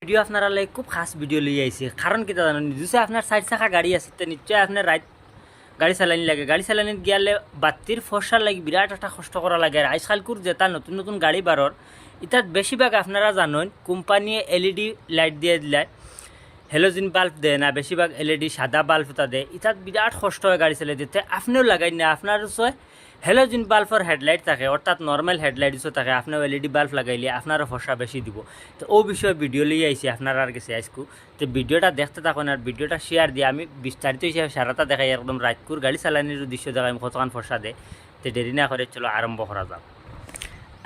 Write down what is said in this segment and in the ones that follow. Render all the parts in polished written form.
video আপনারা লাই খুব খাস ভিডিও লই আইছে কারণ কি জানেন যদি আপনার 4 চাকা গাড়ি আছে তো নিশ্চয় আপনার রাইট গাড়ি চালানি লাগে গাড়ি চালানি গিয়ালে বাতির ফসার লাগি বিরাট একটা কষ্ট করা লাগে আর আজকালকুর যেটা নতুন নতুন গাড়ি বারর ইতাত বেশিরভাগ আপনারা জানেন কোম্পানিয়ে এলইডি লাইট দিয়ে দিলে হেলোজিন বাল্ব দেয় না বেশিরভাগ এলইডি সাদা বাল্ব তা দেয় ইতাত বিরাট কষ্ট হয় গাড়ি চালাই দিতে আপনিও লাগাই না আপনার ছয় হেলোজিন বাল্বর হেডলাইট থাকে অর্থাৎ নর্মাল হেডলাইটসও থাকে আপনিও এলইডি বাল্ব লাগাইলে আপনারও ফসা বেশি দিব তো ও বিষয়ে ভিডিও লিয়ে আইসি আপনার আর গেছে আজকু তো ভিডিওটা দেখতে থাকুন আর ভিডিওটা শেয়ার দিয়ে আমি বিস্তারিত হিসাবে সারাটা দেখাই একদম রাজপুর গাড়ি চালানির দৃশ্য দেখাই কতক্ষণ ফসা দেয় তো দেরি না করে চলো আরম্ভ করা যাক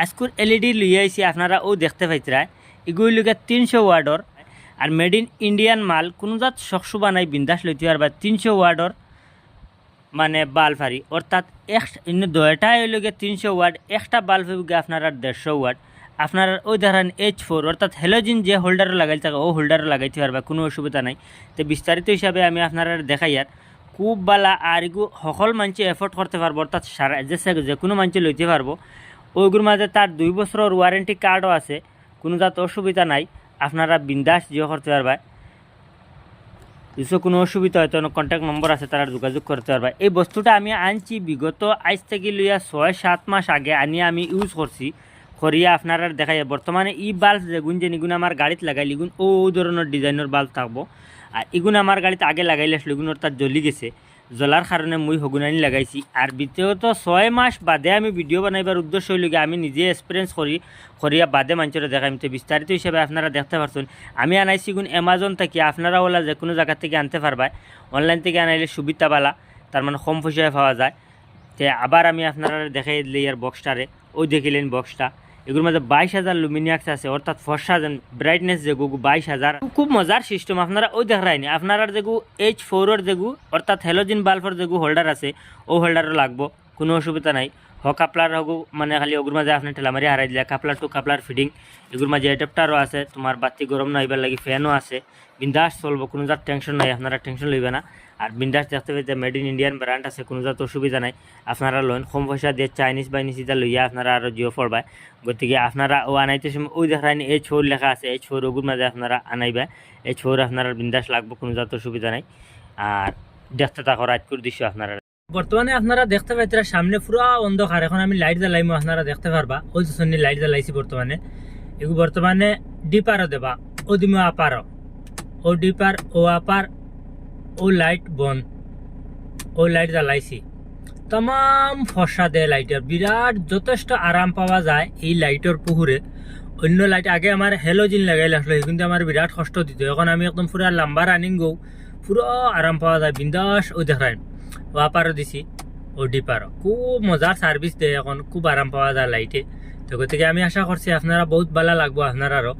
আজকুর এলইডি লিয়ে আইসি আপনারা ও দেখতে পাইতরা এগুলি লোকে 300 ওয়ার্ডর আর মেড ইন ইন্ডিয়ান মাল কোনো জাত শখসু বানাই বিন্দাস লইতে আর বা 300 ওয়ার্ডর মানে বাল্ব হারি অর্থাৎ দয়টাই হইলগে 300 ওয়াট একটা বাল্ব হইবে আপনার 150 ওয়াট আপনার ওই ধরেন H4 অর্থাৎ হ্যালোজিন যে হোল্ডারও লাগাই থাকে ও হোল্ডারও লাগাইতে পারবা কোনো অসুবিধা নাই তো বিস্তারিত হিসাবে আমি আপনার দেখাই আর খুব বালা আর এগু সকল মানুষ এফোর্ড করতে পারবো অর্থাৎ সারা যে কোনো মানুষ লইতে পারবো ওইগুলোর মাঝে তার 2 বছরের ওয়ারেন্টি কার্ডও আছে কোনো জাত অসুবিধা নাই আপনারা বিন্দাস জিও করতে পারবা যদি কোনো অসুবিধা হয় তখন কন্ট্যাক্ট নম্বর আছে তারা যোগাযোগ করতে পারবা এই বস্তুটা আমি আনছি বিগত আজ থেকে লইয়া 6-7 মাস আগে আনিয়ে আমি ইউজ করছি করিয়া আপনারা দেখাই বর্তমানে ই বাল্ব যেগুন যে নিগুণ আমার গাড়িতে লাগাই লিগুন ও ধরনের ডিজাইনের বাল্ব থাকবো আর এগুন আমার গাড়িতে আগে লাগাইলে আসলে এগুন তার জ্বলি গেছে জ্বলার কারণে মুই হগুনানি লাগাইছি আর দ্বিতীয়ত 6 মাস বাদে আমি ভিডিও বানাইবার উদ্দেশ্য হইলে আমি নিজে এক্সপিরিয়েন্স করিয়া বাদে মানুষের দেখাই তো বিস্তারিত হিসাবে আপনারা দেখতে পারছেন আমি আনাইছি গুণ অ্যামাজন থেকে আপনারা ওলা যে কোনো জায়গা থেকে আনতে পারবা অনলাইন থেকে আনাইলে সুবিধাবালা তার মানে কম পয়সায় পাওয়া যায় তো আবার আমি আপনারা দেখাই দিলে ইয়ার বক্সটারে ওই দেখিলেন বক্সটা এগুলোর মধ্যে 22,000 লুমিনিয়াক্স আছে অর্থাৎ ফর্সা ব্রাইটনেস যেগু 22,000 খুব মজার সিস্টেম আপনারা ওই দেখায়নি আপনারা যেগু H4 যেগু অর্থাৎ হ্যালোজিন বাল্বর যেগু হোল্ডার আছে ও হোল্ডারও লাগবো কোনো অসুবিধা নাই কাপলার হগু মানে খালি ওগুর মাঝে আপনার ঠেলামারি হারাই দিলে কাপলার টু কাপলার ফিডিং এগুলোর মাঝে এডাপ্টারও আছে তোমার বাতি গরম না হইবার লাগি ফ্যানও আছে বিন্দাস চলবো কোনো জাত টেনশন নাই আপনারা টেনশন লইবে না আর বিন্দাস দেখতে পেতে মেড ইন ইন্ডিয়ান ব্র্যান্ড আছে কোনো জাত অসুবিধা নাই আপনারা লোন কম পয়সা দিয়ে চাইনিজ বাইনিজ এটা লইয়া আপনারা আরও জিও পড়বায় গতিকে আপনারা ও আনাইতে সময় ওই দেখায়নি H4 লেখা আছে H4 ওগুর মাঝে আপনারা আনাইবা H4 আপনারা বিন্দাস লাগবো কোনো জাত অসুবিধা নাই আর দেখতে থাকো রাজপুর দৃশ্য আপনারা বর্তমানে আপনারা দেখতে পাইতেরা সামনে পুরো অন্ধকার এখন আমি লাইট জ্বালাইমো আপনারা দেখতে পারবা ওই সন্নি লাইট জ্বালাইছি বর্তমানে এগু বর্তমানে ডিপারও দেবা ও দিমো আপারও ও ডিপার ও আপার ও লাইট বন ও লাইট জ্বালাইছি তাম ফসা দেয় লাইটের বিরাট যথেষ্ট আরাম পাওয়া যায় এই লাইটের পুহুরে অন্য লাইট আগে আমার হ্যালোজিন লাগাইলে আসলে কিন্তু আমার বিরাট কষ্ট দিত এখন আমি একদম পুরো লাম্বা রানিং গো পুরো আরাম পাওয়া যায় বিন্দাস ও দেখায় ও আপারও দিছি ও ডিপারও খুব মজার সার্ভিস দেয় এখন খুব আরাম পাওয়া যায় লাইটে তো গতিকে আমি আশা করছি আপনারা বহুত ভালো লাগবো আপনারারও